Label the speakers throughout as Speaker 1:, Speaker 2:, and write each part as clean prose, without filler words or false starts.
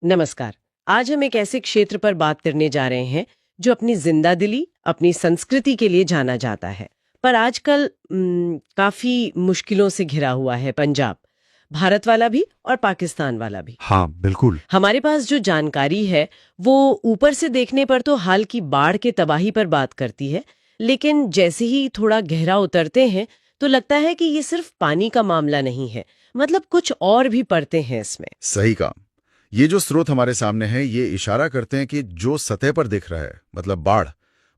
Speaker 1: नमस्कार। आज हम एक ऐसे क्षेत्र पर बात करने जा रहे हैं जो अपनी जिंदादिली, अपनी संस्कृति के लिए जाना जाता है। पर आजकल काफी मुश्किलों से घिरा हुआ है पंजाब, भारत वाला भी और पाकिस्तान वाला भी।
Speaker 2: हाँ, बिल्कुल।
Speaker 1: हमारे पास जो जानकारी है वो ऊपर से देखने पर तो हाल की बाढ़ के तबाही पर बात करती है, लेकिन जैसे ही थोड़ा गहरा उतरते हैं तो लगता है कि ये सिर्फ पानी का मामला नहीं है, मतलब कुछ और भी परतें हैं इसमें।
Speaker 2: सही कहा। ये जो स्रोत हमारे सामने है, ये इशारा करते हैं कि जो सतह पर दिख रहा है, मतलब बाढ़,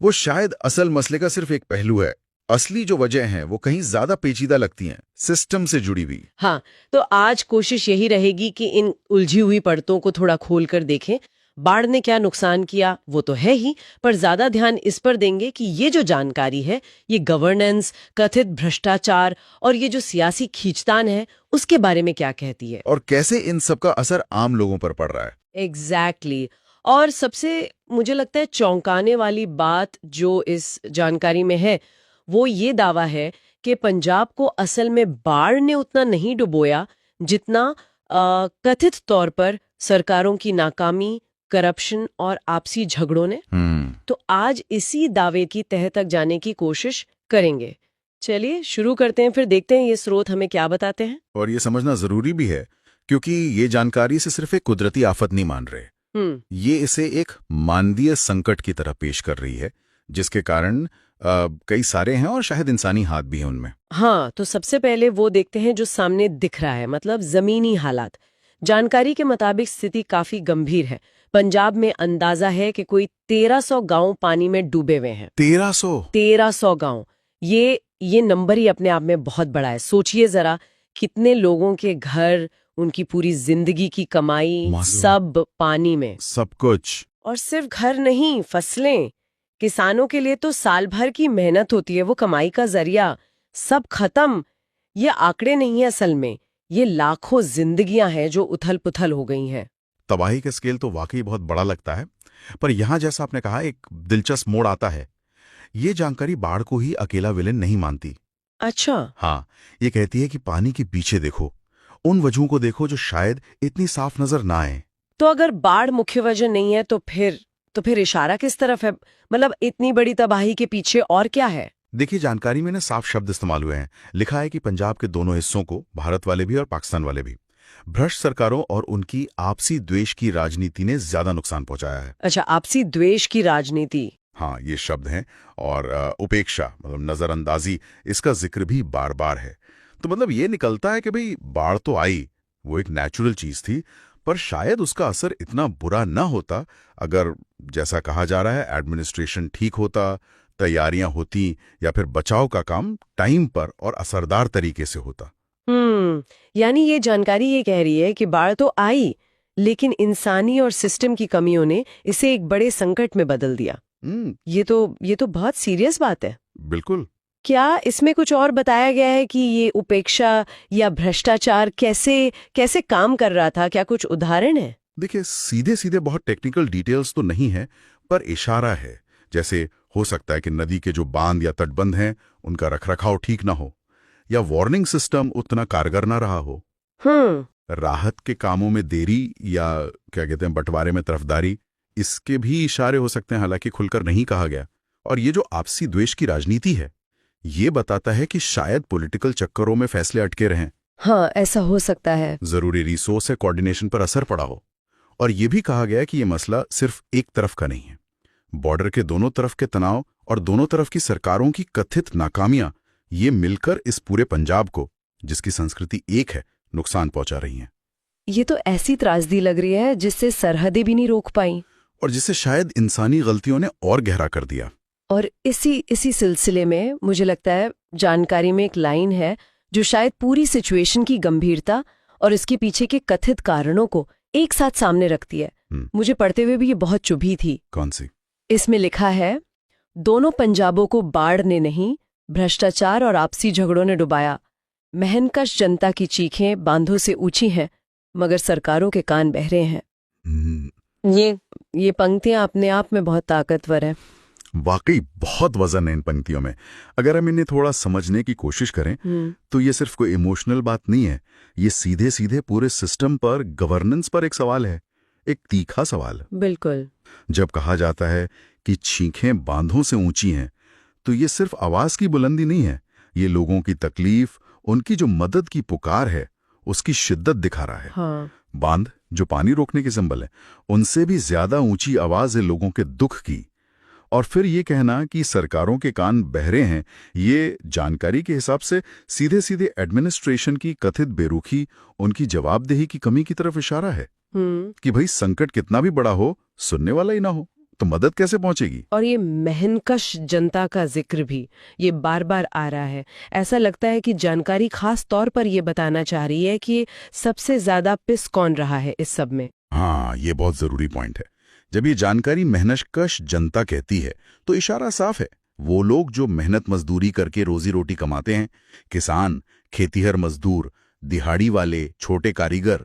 Speaker 2: वो शायद असल मसले का सिर्फ एक पहलू है। असली जो वजह हैं, वो कहीं ज्यादा पेचीदा लगती हैं, सिस्टम से जुड़ी हुई।
Speaker 1: हाँ, तो आज कोशिश यही रहेगी कि इन उलझी हुई परतों को थोड़ा खोल कर देखें। बाढ़ ने क्या नुकसान किया वो तो है ही, पर ज्यादा ध्यान इस पर देंगे कि ये जो जानकारी है, ये गवर्नेंस, कथित भ्रष्टाचार और ये जो सियासी खींचतान है, उसके बारे में क्या कहती है।
Speaker 2: और कैसे इन सब का असर आम लोगों पर पड़ रहा है।
Speaker 1: एग्जैक्टली और सबसे मुझे लगता है चौंकाने वाली बात जो इस जानकारी में है, वो ये दावा है कि पंजाब को असल में बाढ़ ने उतना नहीं डुबोया जितना कथित तौर पर सरकारों की नाकामी, करप्शन और आपसी झगड़ों ने। तो आज इसी दावे की तह तक जाने की कोशिश करेंगे। चलिए शुरू करते हैं, फिर देखते हैं ये स्रोत हमें क्या बताते हैं।
Speaker 2: और ये समझना जरूरी भी है, क्योंकि ये जानकारी से सिर्फ एक कुदरती आफत नहीं मान रहे। ये इसे एक मानवीय संकट की तरह पेश कर रही है, जिसके कारण कई सारे हैं और शायद इंसानी हाथ भी हैं उनमें।
Speaker 1: हाँ, तो सबसे पहले वो देखते हैं जो सामने दिख रहा है, मतलब जमीनी हालात। जानकारी के मुताबिक स्थिति काफी गंभीर है। पंजाब में अंदाजा है कि कोई 1300 गांव पानी में डूबे हुए हैं। 1300 गांव, ये नंबर ही अपने आप में बहुत बड़ा है। सोचिए जरा, कितने लोगों के घर, उनकी पूरी जिंदगी की कमाई, सब पानी में।
Speaker 2: सब कुछ।
Speaker 1: और सिर्फ घर नहीं, फसलें, किसानों के लिए तो साल भर की मेहनत होती है, वो कमाई का जरिया, सब खत्म। ये आंकड़े नहीं है असल में, ये लाखों जिंदगियां हैं जो उथल पुथल हो गई हैं।
Speaker 2: तबाही का स्केल तो वाकई बहुत बड़ा लगता है। पर यहां जैसा आपने कहा, एक दिलचस्प मोड़ आता है। ये जानकारी बाढ़ को ही अकेला विलेन नहीं मानती।
Speaker 1: अच्छा।
Speaker 2: हाँ, ये कहती है कि पानी के पीछे देखो, उन वजहों को देखो जो शायद इतनी साफ नजर ना आए।
Speaker 1: तो अगर बाढ़ मुख्य वजह नहीं है तो फिर इशारा किस तरफ है? मतलब इतनी बड़ी तबाही के पीछे और क्या है?
Speaker 2: देखिए, जानकारी में ना साफ शब्द इस्तेमाल हुए हैं। लिखा है कि पंजाब के दोनों हिस्सों को, भारत वाले भी और पाकिस्तान वाले भी, भ्रष्ट सरकारों और उनकी आपसी द्वेष की राजनीति ने ज्यादा नुकसान पहुंचाया है।
Speaker 1: अच्छा, आपसी द्वेष की राजनीति।
Speaker 2: हाँ, ये शब्द हैं। और उपेक्षा, मतलब नजरअंदाजी, इसका जिक्र भी बार बार है। तो मतलब ये निकलता है कि भाई बाढ़ तो आई, वो एक नेचुरल चीज थी, पर शायद उसका असर इतना बुरा ना होता अगर, जैसा कहा जा रहा है, एडमिनिस्ट्रेशन ठीक होता, तैयारियां होती, या फिर बचाव का काम टाइम पर और असरदार तरीके से होता।
Speaker 1: यानी ये जानकारी ये कह रही है कि बाढ़ तो आई, लेकिन इंसानी और सिस्टम की कमियों ने इसे एक बड़े संकट में बदल दिया। ये तो बहुत सीरियस बात है।
Speaker 2: बिल्कुल।
Speaker 1: क्या इसमें कुछ और बताया गया है कि ये उपेक्षा या भ्रष्टाचार कैसे कैसे काम कर रहा था? क्या कुछ उदाहरण है?
Speaker 2: देखिए, सीधे सीधे बहुत टेक्निकल डिटेल्स तो नहीं है, पर इशारा है। जैसे हो सकता है कि नदी के जो बांध या तटबंध हैं, उनका रखरखाव ठीक ना हो, या वार्निंग सिस्टम उतना कारगर ना रहा हो। राहत के कामों में देरी, या क्या कहते हैं, बंटवारे में तरफदारी, इसके भी इशारे हो सकते हैं, हालांकि खुलकर नहीं कहा गया। और ये जो आपसी द्वेष की राजनीति है, ये बताता है कि शायद पॉलिटिकल चक्करों में फैसले अटके रहें।
Speaker 1: हाँ, ऐसा हो सकता है।
Speaker 2: जरूरी रिसोर्स या कोऑर्डिनेशन पर असर पड़ा हो। और ये भी कहा गया कि ये मसला सिर्फ एक तरफ का नहीं है। बॉर्डर के दोनों तरफ के तनाव और दोनों तरफ की सरकारों की कथित नाकामियां, ये मिलकर इस पूरे पंजाब को, जिसकी संस्कृति एक है, नुकसान पहुंचा रही हैं।
Speaker 1: ये तो ऐसी त्रासदी लग रही है जिससे सरहदें भी नहीं रोक पाई,
Speaker 2: और जिसे शायद इंसानी गलतियों ने और गहरा कर दिया।
Speaker 1: और इसी सिलसिले में मुझे लगता है जानकारी में एक लाइन है जो शायद पूरी सिचुएशन की गंभीरता और इसके पीछे के कथित कारणों को एक साथ सामने रखती है। मुझे पढ़ते हुए भी ये बहुत चुभी थी।
Speaker 2: कौन सी?
Speaker 1: इसमें लिखा है, दोनों पंजाबों को बाढ़ ने नहीं, भ्रष्टाचार और आपसी झगड़ों ने डुबाया। मेहनकश जनता की चीखें बांधों से ऊंची हैं, मगर सरकारों के कान बहरे हैं। ये पंक्तियां अपने आप में बहुत ताकतवर है।
Speaker 2: वाकई बहुत वजन है इन पंक्तियों में। अगर हम इन्हें थोड़ा समझने की कोशिश करें तो ये सिर्फ कोई इमोशनल बात नहीं है, ये सीधे सीधे पूरे सिस्टम पर, गवर्नेंस पर एक सवाल है। एक तीखा सवाल।
Speaker 1: बिल्कुल।
Speaker 2: जब कहा जाता है कि चीखें बांधों से ऊंची हैं, तो ये सिर्फ आवाज की बुलंदी नहीं है, ये लोगों की तकलीफ, उनकी जो मदद की पुकार है, उसकी शिद्दत दिखा रहा है।
Speaker 1: हाँ।
Speaker 2: बांध, जो पानी रोकने के सिंबल है, उनसे भी ज्यादा ऊंची आवाज है लोगों के दुख की। और फिर ये कहना कि सरकारों के कान बहरे हैं, ये जानकारी के हिसाब से सीधे सीधे एडमिनिस्ट्रेशन की कथित बेरुखी, उनकी जवाबदेही की कमी की तरफ इशारा है कि भाई संकट कितना भी बड़ा हो, सुनने वाला ही ना हो तो मदद कैसे पहुंचेगी।
Speaker 1: और ये मेहनकश जनता का जिक्र भी ये बार बार आ रहा है। ऐसा लगता है कि जानकारी खास तौर पर ये बताना चाह रही है कि सबसे ज्यादा पिस कौन रहा है इस सब में।
Speaker 2: हाँ, ये बहुत जरूरी पॉइंट है। जब ये जानकारी मेहनतकश जनता कहती है तो इशारा साफ है, वो लोग जो मेहनत मजदूरी करके रोजी रोटी कमाते हैं, किसान, खेतीहर मजदूर, दिहाड़ी वाले, छोटे कारीगर,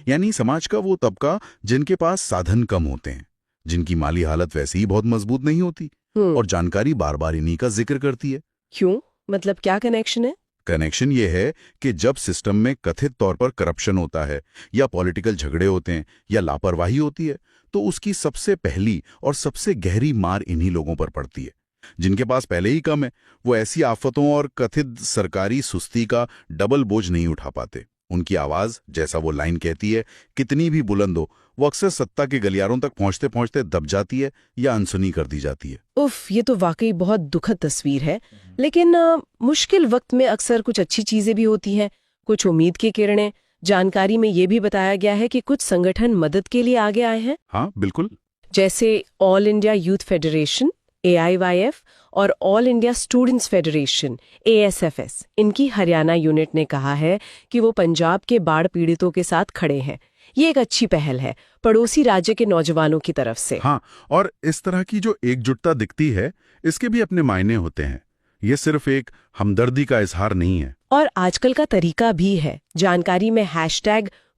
Speaker 2: यानी समाज का वो तबका जिनके पास साधन कम होते हैं, जिनकी माली हालत वैसे ही बहुत मजबूत नहीं होती। और जानकारी बार बार इन्हीं का जिक्र करती है।
Speaker 1: क्यों? मतलब क्या कनेक्शन है?
Speaker 2: कनेक्शन ये है कि जब सिस्टम में कथित तौर पर करप्शन होता है या पॉलिटिकल झगड़े होते हैं या लापरवाही होती है, तो उसकी सबसे पहली और सबसे गहरी मार इन्हीं लोगों पर पड़ती है, जिनके पास पहले ही कम है। वो ऐसी आफतों और कथित सरकारी सुस्ती का डबल बोझ नहीं उठा पाते। उनकी आवाज, जैसा वो लाइन कहती है, कितनी भी बुलंद हो, वो अक्सर सत्ता के गलियारों तक पहुंचते पहुंचते दब जाती है या अनसुनी कर दी जाती है।
Speaker 1: उफ, ये तो वाकई बहुत दुखद तस्वीर है। लेकिन मुश्किल वक्त में अक्सर कुछ अच्छी चीजें भी होती हैं, कुछ उम्मीद की किरणें। जानकारी में ये भी बताया गया है कि कुछ संगठन मदद के लिए आगे आए हैं।
Speaker 2: हाँ, बिल्कुल।
Speaker 1: जैसे all India youth federation AIYF और all India students federation ASFS, इनकी हरियाणा यूनिट ने कहा है कि वो पंजाब के बाढ़ पीड़ितों के साथ खड़े हैं। ये एक अच्छी पहल है पड़ोसी राज्य के नौजवानों की तरफ से।
Speaker 2: हाँ, और इस तरह की जो एकजुटता दिखती है, इसके भी अपने मायने होते हैं। ये सिर्फ एक हमदर्दी का इजहार नहीं है।
Speaker 1: और आजकल का तरीका भी है। जानकारी में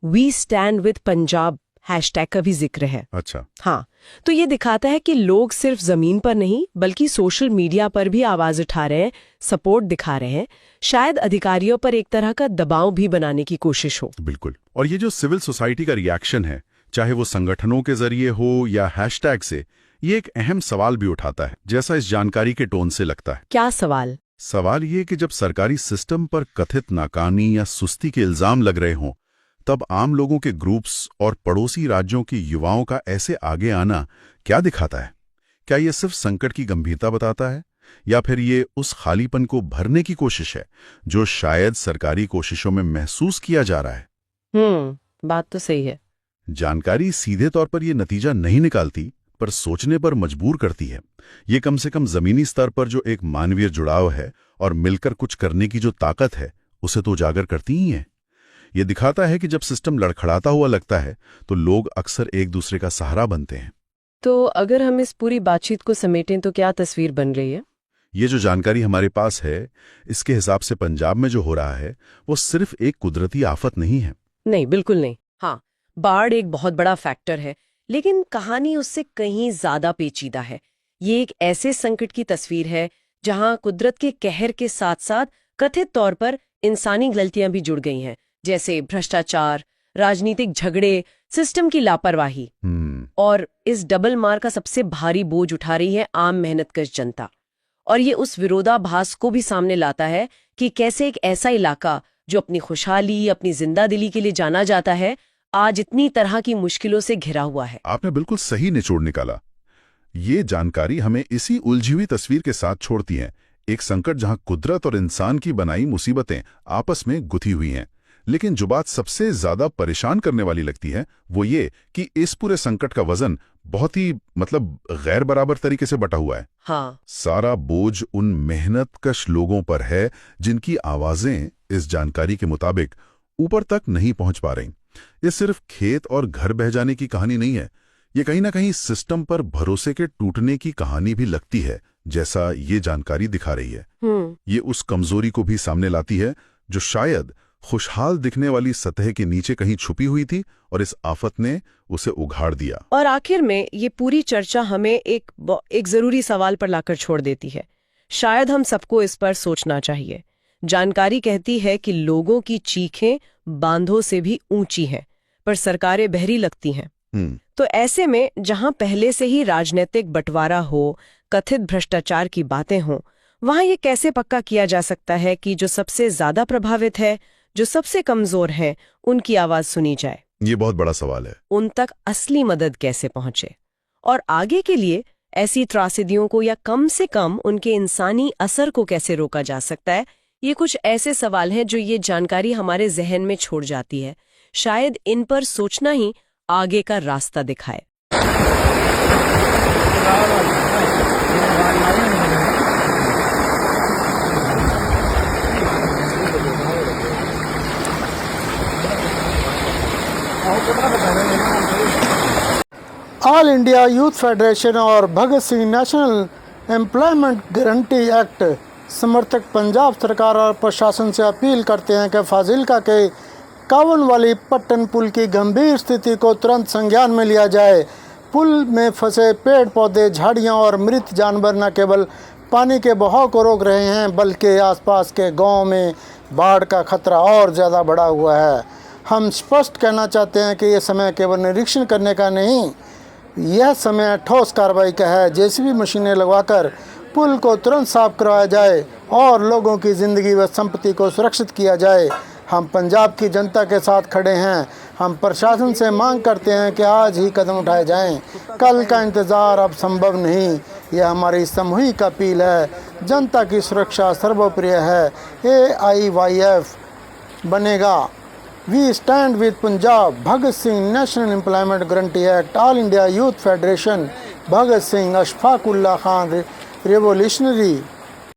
Speaker 1: #WeStandWithPunjab हैशटैग का भी जिक्र है।
Speaker 2: अच्छा।
Speaker 1: हाँ, तो ये दिखाता है कि लोग सिर्फ जमीन पर नहीं बल्कि सोशल मीडिया पर भी आवाज उठा रहे हैं, सपोर्ट दिखा रहे हैं। शायद अधिकारियों पर एक तरह का दबाव भी बनाने की कोशिश हो।
Speaker 2: बिल्कुल। और ये जो सिविल सोसाइटी का रिएक्शन है, चाहे वो संगठनों के जरिए हो या हैशटैग से, ये एक अहम सवाल भी उठाता है, जैसा इस जानकारी के टोन से लगता है।
Speaker 1: क्या सवाल?
Speaker 2: सवाल ये कि जब सरकारी सिस्टम पर कथित नाकामी या सुस्ती के इल्जाम लग रहे हों, तब आम लोगों के ग्रुप्स और पड़ोसी राज्यों के युवाओं का ऐसे आगे आना क्या दिखाता है? क्या ये सिर्फ संकट की गंभीरता बताता है, या फिर ये उस खालीपन को भरने की कोशिश है जो शायद सरकारी कोशिशों में महसूस किया जा रहा है?
Speaker 1: बात तो सही है।
Speaker 2: जानकारी सीधे तौर पर यह नतीजा नहीं निकालती, पर सोचने पर मजबूर करती है। ये कम से कम जमीनी स्तर पर जो एक मानवीय जुड़ाव है और मिलकर कुछ करने की जो ताकत है, उसे तो उजागर करती ही है। ये दिखाता है कि जब सिस्टम लड़खड़ाता हुआ लगता है तो लोग अक्सर एक दूसरे का सहारा बनते हैं।
Speaker 1: तो अगर हम इस पूरी बातचीत को समेटें तो क्या तस्वीर बन रही है?
Speaker 2: ये जो जानकारी हमारे पास है, इसके हिसाब से पंजाब में जो हो रहा है वो सिर्फ एक कुदरती आफत नहीं है।
Speaker 1: नहीं, बिल्कुल नहीं। हाँ, बाढ़ एक बहुत बड़ा फैक्टर है, लेकिन कहानी उससे कहीं ज्यादा पेचीदा है। ये एक ऐसे संकट की तस्वीर है जहां कुदरत के कहर के साथ साथ कथित तौर पर इंसानी गलतियां भी जुड़ गई हैं, जैसे भ्रष्टाचार, राजनीतिक झगड़े, सिस्टम की लापरवाही। और इस डबल मार का सबसे भारी बोझ उठा रही है आम मेहनतकश जनता। और ये उस विरोधाभास को भी सामने लाता है कि कैसे एक ऐसा इलाका जो अपनी खुशहाली, अपनी जिंदादिली के लिए जाना जाता है, आज इतनी तरह की मुश्किलों से घिरा हुआ है।
Speaker 2: आपने बिल्कुल सही निचोड़ निकाला। ये जानकारी हमें इसी उलझी हुई तस्वीर के साथ छोड़ती है। एक संकट जहां कुदरत और इंसान की बनाई मुसीबतें आपस में गुथी हुई हैं। लेकिन जो बात सबसे ज्यादा परेशान करने वाली लगती है वो ये कि इस पूरे संकट का वजन बहुत ही गैर बराबर तरीके से बटा हुआ है।
Speaker 1: हाँ।
Speaker 2: सारा बोझ उन मेहनतकश लोगों पर है जिनकी आवाजें इस जानकारी के मुताबिक ऊपर तक नहीं पहुंच पा रही। ये सिर्फ खेत और घर बह जाने की कहानी नहीं है, ये कहीं ना कहीं सिस्टम पर भरोसे के टूटने की कहानी भी लगती है, जैसा ये जानकारी दिखा रही है। ये उस कमजोरी को भी सामने लाती है जो शायद खुशहाल दिखने वाली सतह के नीचे कहीं छुपी हुई थी और इस आफत ने उसे उघाड़ दिया।
Speaker 1: और आखिर में ये पूरी चर्चा हमें एक जरूरी सवाल पर लाकर छोड़ देती है। शायद हम सबको इस पर सोचना चाहिए। जानकारी कहती है कि लोगों की चीखें बांधों से भी ऊंची हैं, पर सरकारें बहरी लगती हैं। तो ऐसे में जहां पहले से ही राजनीतिक बंटवारा हो, कथित भ्रष्टाचार की बातें हों, वहां ये कैसे पक्का किया जा सकता है कि जो सबसे ज्यादा प्रभावित है, जो सबसे कमजोर है, उनकी आवाज सुनी जाए?
Speaker 2: ये बहुत बड़ा सवाल है।
Speaker 1: उन तक असली मदद कैसे पहुंचे? और आगे के लिए ऐसी त्रासदियों को या कम से कम उनके इंसानी असर को कैसे रोका जा सकता है? ये कुछ ऐसे सवाल हैं जो ये जानकारी हमारे जहन में छोड़ जाती है। शायद इन पर सोचना ही आगे का रास्ता दिखाए।
Speaker 3: ऑल इंडिया यूथ फेडरेशन और Bhagat Singh national employment guarantee act समर्थक पंजाब सरकार और प्रशासन से अपील करते हैं कि फाजिल्का के कावनवाली पट्टन पुल की गंभीर स्थिति को तुरंत संज्ञान में लिया जाए। पुल में फंसे पेड़ पौधे, झाड़ियां और मृत जानवर न केवल पानी के बहाव को रोक रहे हैं, बल्कि आसपास के गांव में बाढ़ का खतरा और ज़्यादा बढ़ा हुआ है। हम स्पष्ट कहना चाहते हैं कि यह समय केवल निरीक्षण करने का नहीं, यह समय ठोस कार्रवाई का है। जेसीबी मशीनें लगवाकर पुल को तुरंत साफ करवाया जाए और लोगों की ज़िंदगी व संपत्ति को सुरक्षित किया जाए। हम पंजाब की जनता के साथ खड़े हैं। हम प्रशासन से मांग करते हैं कि आज ही कदम उठाए जाएं। कल का इंतज़ार अब संभव नहीं। यह हमारी सामूहिक अपील है। जनता की सुरक्षा सर्वोपरि है। AIYF बनेगा। We stand with Punjab, Bhagat Singh national employment guarantee act, all India youth federation, Bhagat Singh, Ashfaq Ullah Khan, revolutionary